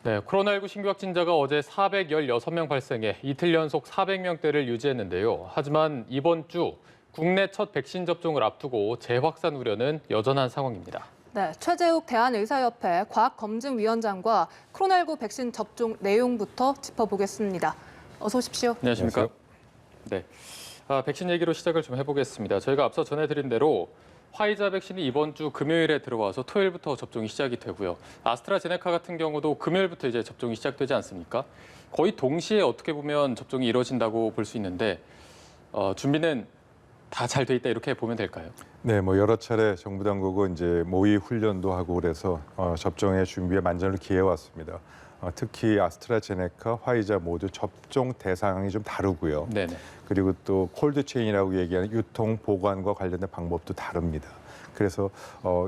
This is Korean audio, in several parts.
네, 코로나19 신규 확진자가 어제 416명 발생해 이틀 연속 400명대를 유지했는데요. 하지만 이번 주 국내 첫 백신 접종을 앞두고 재확산 우려는 여전한 상황입니다. 네, 최재욱 대한의사협회 과학검증위원장과 코로나19 백신 접종 내용부터 짚어보겠습니다. 어서 오십시오. 안녕하십니까? 네, 백신 얘기로 시작을 좀 해보겠습니다. 저희가 앞서 전해드린 대로 화이자 백신이 이번 주 금요일에 들어와서 토요일부터 접종이 시작이 되고요. 아스트라제네카 같은 경우도 금요일부터 이제 접종이 시작되지 않습니까? 거의 동시에 어떻게 보면 접종이 이루어진다고 볼 수 있는데 준비는 다 잘 돼 있다 이렇게 보면 될까요? 네, 여러 차례 정부 당국은 이제 모의 훈련도 하고 그래서 접종의 준비에 만전을 기해 왔습니다. 특히 아스트라제네카, 화이자 모두 접종 대상이 좀 다르고요. 네네. 그리고 또 콜드체인이라고 얘기하는 유통 보관과 관련된 방법도 다릅니다. 그래서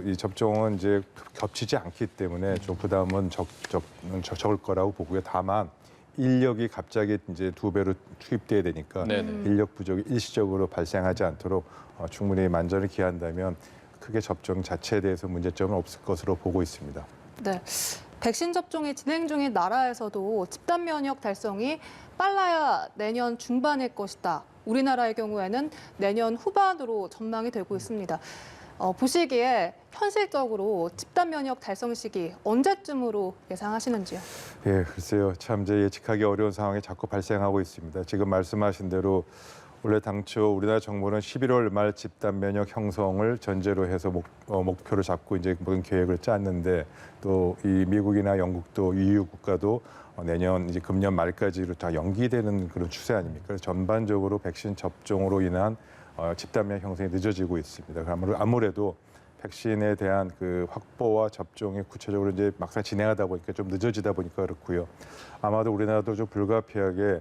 이 접종은 이제 겹치지 않기 때문에 좀 부담은 적을 거라고 보고요. 다만 인력이 갑자기 이제 2배로 투입돼야 되니까 인력 부족이 일시적으로 발생하지 않도록 충분히 만전을 기한다면 크게 접종 자체에 대해서 문제점은 없을 것으로 보고 있습니다. 네, 백신 접종이 진행 중인 나라에서도 집단 면역 달성이 빨라야 내년 중반일 것이다. 우리나라의 경우에는 내년 후반으로 전망이 되고 있습니다. 보시기에 현실적으로 집단 면역 달성 시기 언제쯤으로 예상하시는지요? 예, 글쎄요. 참 이제 예측하기 어려운 상황이 자꾸 발생하고 있습니다. 지금 말씀하신 대로 원래 당초 우리나라 정부는 11월 말 집단 면역 형성을 전제로 해서 목표를 잡고 이제 모든 계획을 짰는데 또 이 미국이나 영국도 EU 국가도 내년 이제 금년 말까지로 다 연기되는 그런 추세 아닙니까? 그래서 전반적으로 백신 접종으로 인한 집단 면역 형성이 늦어지고 있습니다. 아무래도 백신에 대한 그 확보와 접종이 구체적으로 이제 막상 진행하다 보니까 좀 늦어지다 보니까 그렇고요. 아마도 우리나라도 좀 불가피하게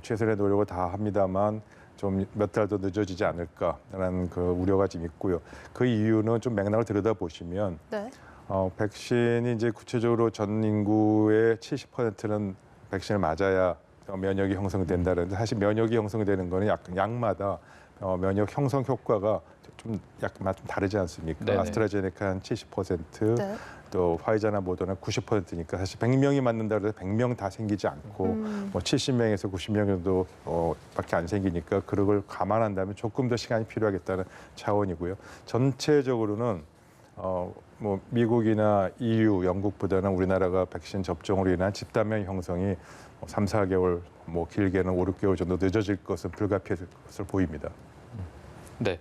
최선의 노력을 다 합니다만 좀 몇 달 더 늦어지지 않을까라는 그 우려가 좀 있고요. 그 이유는 좀 맥락을 들여다보시면 네. 백신이 이제 구체적으로 전 인구의 70%는 백신을 맞아야 면역이 형성된다는데 사실 면역이 형성되는 거는 약마다 면역 형성 효과가 좀 다르지 않습니까? 네네. 아스트라제네카 한 70%, 네. 또 화이자나 모더나 90%니까 사실 100명이 맞는다 그래서 100명 다 생기지 않고 70명에서 90명 정도 밖에 안 생기니까 그걸 감안한다면 조금 더 시간이 필요하겠다는 차원이고요. 전체적으로는 미국이나 EU, 영국보다는 우리나라가 백신 접종으로 인한 집단 면역 형성이 3, 4개월, 길게는 5, 6개월 정도 늦어질 것은 불가피할 것으로 보입니다. 네.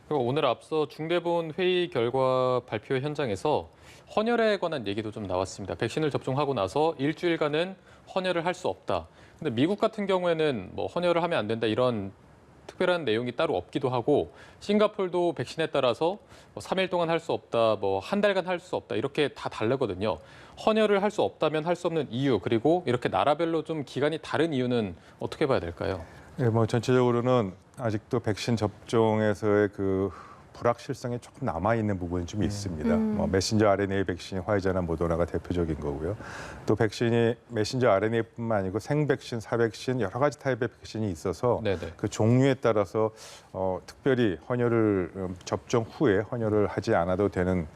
그리고 오늘 앞서 중대본 회의 결과 발표 현장에서 헌혈에 관한 얘기도 좀 나왔습니다. 백신을 접종하고 나서 일주일간은 헌혈을 할 수 없다. 근데 미국 같은 경우에는 헌혈을 하면 안 된다 이런 특별한 내용이 따로 없기도 하고 싱가포르도 백신에 따라서 3일 동안 할 수 없다, 한 달간 할 수 없다 이렇게 다 다르거든요. 헌혈을 할 수 없다면 할 수 없는 이유 그리고 이렇게 나라별로 좀 기간이 다른 이유는 어떻게 봐야 될까요? 네, 전체적으로는 아직도 백신 접종에서의 그 불확실성이 조금 남아있는 부분이 좀 있습니다. 메신저 RNA 백신이 화이자나 모더나가 대표적인 거고요. 또 백신이 메신저 RNA뿐만 아니고 생백신, 사백신 여러 가지 타입의 백신이 있어서 네네. 그 종류에 따라서 특별히 헌혈을 접종 후에 헌혈을 하지 않아도 되는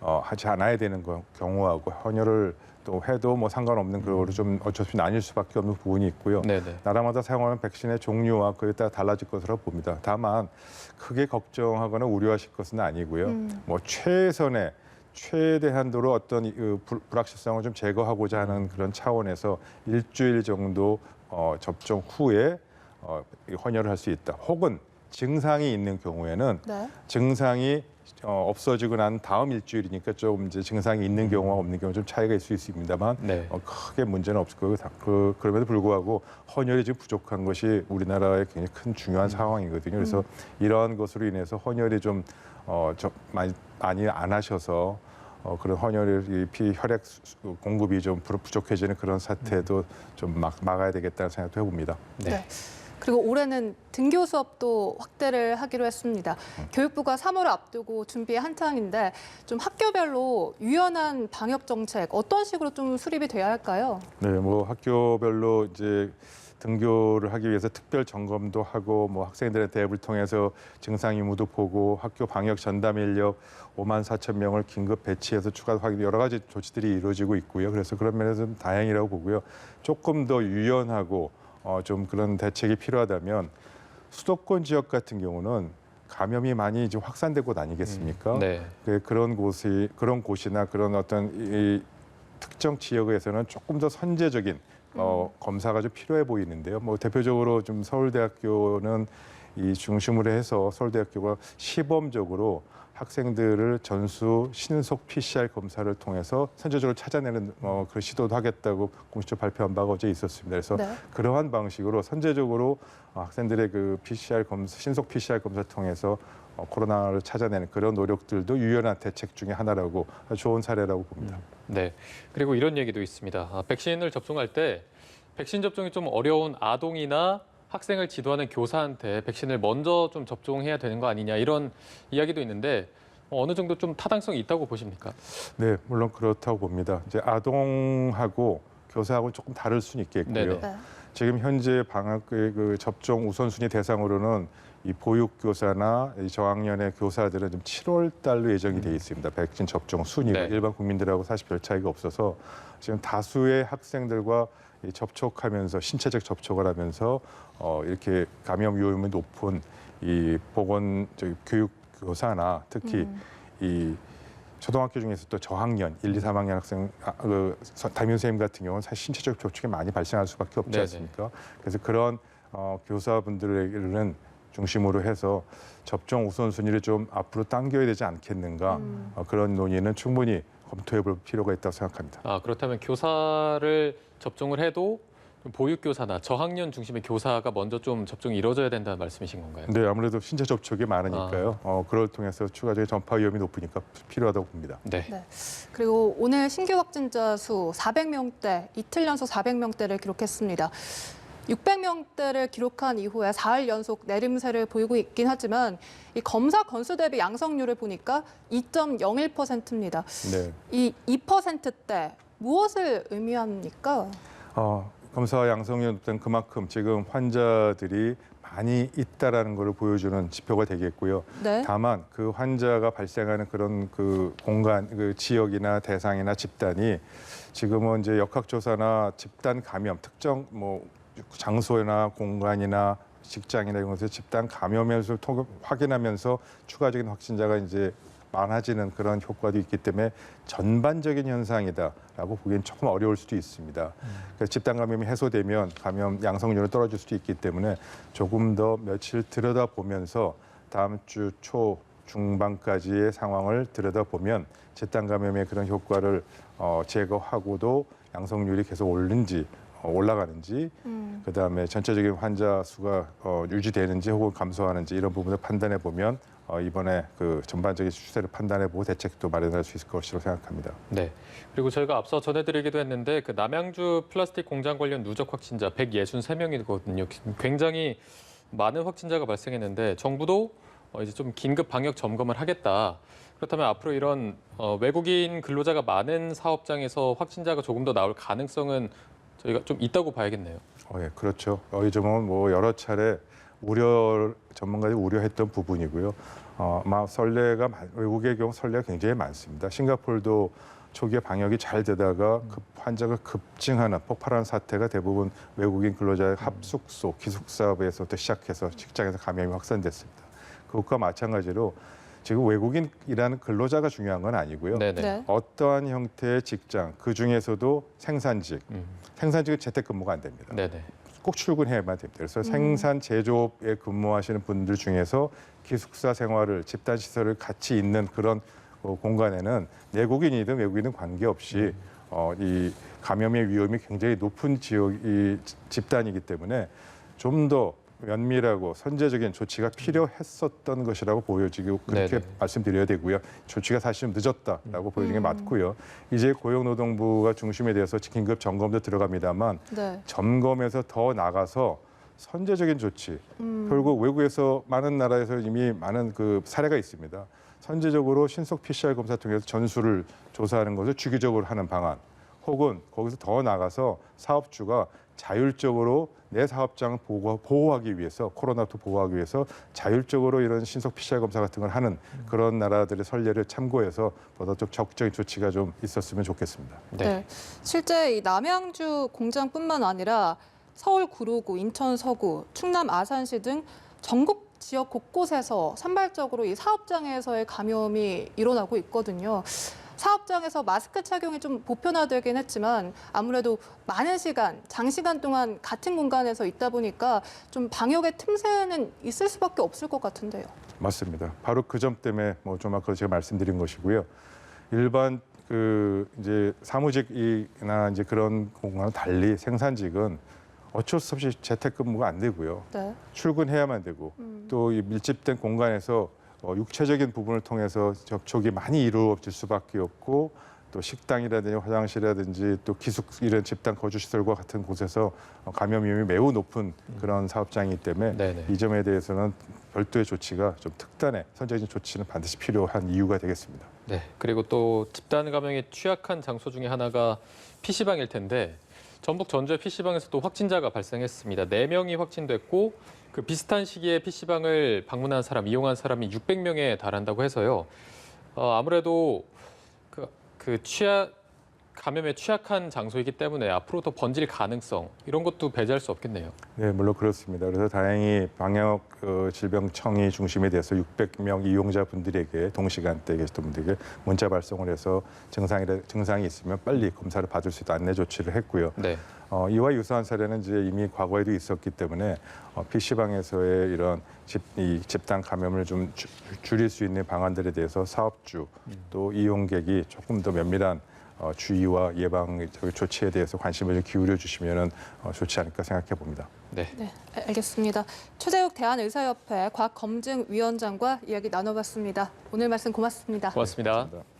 하지 않아야 되는 경우하고 헌혈을 또 해도 상관없는 그거로 좀 어쩔 수 없이 나뉠 수밖에 없는 부분이 있고요. 네네. 나라마다 사용하는 백신의 종류와 그에 따라 달라질 것으로 봅니다. 다만 크게 걱정하거나 우려하실 것은 아니고요. 최대한도로 어떤 불확실성을 좀 제거하고자 하는 그런 차원에서 일주일 정도 접종 후에 헌혈을 할 수 있다. 혹은 증상이 있는 경우에는 네. 증상이 없어지고 난 다음 일주일이니까 좀 이제 증상이 있는 경우와 없는 경우 좀 차이가 있을 수 있습니다만 네. 크게 문제는 없을 거고 그럼에도 불구하고 헌혈이 지금 부족한 것이 우리나라의 굉장히 큰 중요한 상황이거든요. 그래서 이러한 것으로 인해서 헌혈이 좀 많이 안 하셔서 그런 헌혈이 혈액 공급이 좀 부족해지는 그런 사태도 좀 막아야 되겠다는 생각도 해봅니다. 네. 그리고 올해는 등교 수업도 확대를 하기로 했습니다. 교육부가 3월을 앞두고 준비 한창인데 좀 학교별로 유연한 방역 정책 어떤 식으로 좀 수립이 돼야 할까요? 네, 학교별로 이제 등교를 하기 위해서 특별 점검도 하고 뭐 학생들한테 앱을 통해서 증상 유무도 보고 학교 방역 전담 인력 5만 4천 명을 긴급 배치해서 추가 확인 여러 가지 조치들이 이루어지고 있고요. 그래서 그런 면에서 좀 다행이라고 보고요. 조금 더 유연하고 좀 그런 대책이 필요하다면 수도권 지역 같은 경우는 감염이 많이 이제 확산된 곳 아니겠습니까? 네. 그런 곳이나 그런 어떤 이 특정 지역에서는 조금 더 선제적인 검사가 좀 필요해 보이는데요. 뭐 대표적으로 좀 서울대학교는 이 중심으로 해서 서울대학교가 시범적으로 학생들을 전수 신속 PCR 검사를 통해서 선제적으로 찾아내는 그런 시도도 하겠다고 공식적으로 발표한 바가 어제 있었습니다. 그래서 네. 그러한 방식으로 선제적으로 학생들의 그 PCR 검사, 신속 PCR 검사를 통해서 코로나를 찾아내는 그런 노력들도 유연한 대책 중에 하나라고 좋은 사례라고 봅니다. 네. 그리고 이런 얘기도 있습니다. 백신을 접종할 때 백신 접종이 좀 어려운 아동이나 학생을 지도하는 교사한테 백신을 먼저 좀 접종해야 되는 거 아니냐 이런 이야기도 있는데 어느 정도 좀 타당성이 있다고 보십니까? 네, 물론 그렇다고 봅니다. 이제 아동하고 교사하고 조금 다를 수는 있겠고요. 네네. 네. 지금 현재 방학의 그 접종 우선순위 대상으로는 이 보육교사나 이 저학년의 교사들은 좀 7월 달로 예정이 돼 있습니다. 백신 접종 순위가 네. 일반 국민들하고 사실 별 차이가 없어서 지금 다수의 학생들과 이 접촉하면서 신체적 접촉을 하면서 이렇게 감염 위험이 높은 이 교육교사나 특히 이 초등학교 중에서 또 저학년 1, 2, 3학년 학생 담임 선생님 같은 경우는 사실 신체적 접촉이 많이 발생할 수밖에 없지 네네. 않습니까? 그래서 그런 교사분들에게는 중심으로 해서 접종 우선순위를 좀 앞으로 당겨야 되지 않겠는가 그런 논의는 충분히 검토해볼 필요가 있다고 생각합니다. 그렇다면 교사를 접종을 해도 보육교사나 저학년 중심의 교사가 먼저 좀 접종이 이루어져야 된다는 말씀이신 건가요? 네, 아무래도 신체 접촉이 많으니까요. 그걸 통해서 추가적인 전파 위험이 높으니까 필요하다고 봅니다. 네. 네. 그리고 오늘 신규 확진자 수 400명대, 이틀 연속 400명대를 기록했습니다. 600명대를 기록한 이후에 4일 연속 내림세를 보이고 있긴 하지만 이 검사 건수 대비 양성률을 보니까 2.01%입니다. 네. 이 2%대 무엇을 의미합니까? 검사 양성률 높다는 그만큼 지금 환자들이 많이 있다라는 것을 보여주는 지표가 되겠고요. 네. 다만 그 환자가 발생하는 그런 그 공간, 그 지역이나 대상이나 집단이 지금은 이제 역학조사나 집단 감염, 특정 뭐 장소나 공간이나 직장이나 이런 것에서 집단 감염을 확인하면서 추가적인 확진자가 이제 많아지는 그런 효과도 있기 때문에 전반적인 현상이다라고 보기엔 조금 어려울 수도 있습니다. 그래서 집단 감염이 해소되면 감염 양성률은 떨어질 수도 있기 때문에 조금 더 며칠 들여다보면서 다음 주 초 중반까지의 상황을 들여다보면 집단 감염의 그런 효과를 제거하고도 양성률이 계속 올라가는지 그다음에 전체적인 환자 수가 유지되는지 혹은 감소하는지 이런 부분을 판단해 보면 이번에 그 전반적인 추세를 판단해 보고 대책도 마련할 수 있을 것이라고 생각합니다. 네. 그리고 저희가 앞서 전해드리기도 했는데 그 남양주 플라스틱 공장 관련 누적 확진자 163명이거든요. 굉장히 많은 확진자가 발생했는데 정부도 이제 좀 긴급 방역 점검을 하겠다. 그렇다면 앞으로 이런 외국인 근로자가 많은 사업장에서 확진자가 조금 더 나올 가능성은 저희가 좀 있다고 봐야겠네요. 예, 그렇죠. 이 점은 뭐 여러 차례 전문가들이 우려했던 부분이고요. 아마 외국의 경우 선례가 굉장히 많습니다. 싱가포르도 초기에 방역이 잘 되다가 환자가 급증하는 폭발하는 사태가 대부분 외국인 근로자의 합숙소, 기숙사에서부터 시작해서 직장에서 감염이 확산됐습니다. 그것과 마찬가지로 지금 외국인이라는 근로자가 중요한 건 아니고요. 네네. 네. 어떠한 형태의 직장, 그 중에서도 생산직은 재택근무가 안 됩니다. 네네. 꼭 출근해야만 됩니다. 그래서 생산 제조업에 근무하시는 분들 중에서 기숙사 생활을 집단 시설을 같이 있는 그런 공간에는 내국인이든 외국인이든 관계없이 이 감염의 위험이 굉장히 높은 지역이 집단이기 때문에 좀 더 면밀하고 선제적인 조치가 필요했었던 것이라고 보여지고 그렇게 네네. 말씀드려야 되고요. 조치가 사실 좀 늦었다라고 보여지는 게 맞고요. 이제 고용노동부가 중심에 대해서 긴급 점검도 들어갑니다만 네. 점검에서 더 나가서 선제적인 조치. 결국 외국에서 많은 나라에서 이미 많은 그 사례가 있습니다. 선제적으로 신속 PCR 검사 통해서 전수를 조사하는 것을 주기적으로 하는 방안. 혹은 거기서 더 나가서 사업주가 자율적으로 내 사업장을 보호하기 위해서 코로나2 보호하기 위해서 자율적으로 이런 신속 PCR 검사 같은 걸 하는 그런 나라들의 선례를 참고해서 보다 좀 적극적인 조치가 좀 있었으면 좋겠습니다. 네. 실제 이 남양주 공장뿐만 아니라 서울 구로구, 인천 서구, 충남 아산시 등 전국 지역 곳곳에서 산발적으로 이 사업장에서의 감염이 일어나고 있거든요. 사업장에서 마스크 착용이 좀 보편화되긴 했지만 아무래도 많은 시간, 장시간 동안 같은 공간에서 있다 보니까 좀 방역의 틈새는 있을 수밖에 없을 것 같은데요. 맞습니다. 바로 그 점 때문에 좀 아까 제가 말씀드린 것이고요. 일반 이제 사무직이나 이제 그런 공간과 달리 생산직은 어쩔 수 없이 재택근무가 안 되고요. 네. 출근해야만 되고 또 이 밀집된 공간에서 육체적인 부분을 통해서 접촉이 많이 이루어질 수밖에 없고 또 식당이라든지 화장실이라든지 또 기숙 이런 집단 거주 시설과 같은 곳에서 감염 위험이 매우 높은 그런 사업장이기 때문에 네네. 이 점에 대해서는 별도의 조치가 좀 특단의 선제적인 조치는 반드시 필요한 이유가 되겠습니다. 네. 그리고 또 집단 감염에 취약한 장소 중에 하나가 PC방일 텐데 전북 전주의 PC방에서 또 확진자가 발생했습니다. 4명이 확진됐고 그 비슷한 시기에 PC방을 방문한 사람, 이용한 사람이 600명에 달한다고 해서요. 아무래도 감염에 취약한 장소이기 때문에 앞으로 더 번질 가능성 이런 것도 배제할 수 없겠네요. 네, 물론 그렇습니다. 그래서 다행히 방역질병청이 중심이 돼서 600명 이용자분들에게 동시간대에 계셨던 분들에게 문자 발송을 해서 증상이 있으면 빨리 검사를 받을 수 있도록 안내 조치를 했고요. 네. 이와 유사한 사례는 이제 이미 과거에도 있었기 때문에 PC방에서의 이런 집단 감염을 좀 줄일 수 있는 방안들에 대해서 사업주 또 이용객이 조금 더 면밀한 주의와 예방 조치에 대해서 관심을 좀 기울여 주시면 좋지 않을까 생각해 봅니다. 네. 네, 알겠습니다. 최재욱 대한의사협회 곽검증위원장과 이야기 나눠봤습니다. 오늘 말씀 고맙습니다. 고맙습니다. 감사합니다.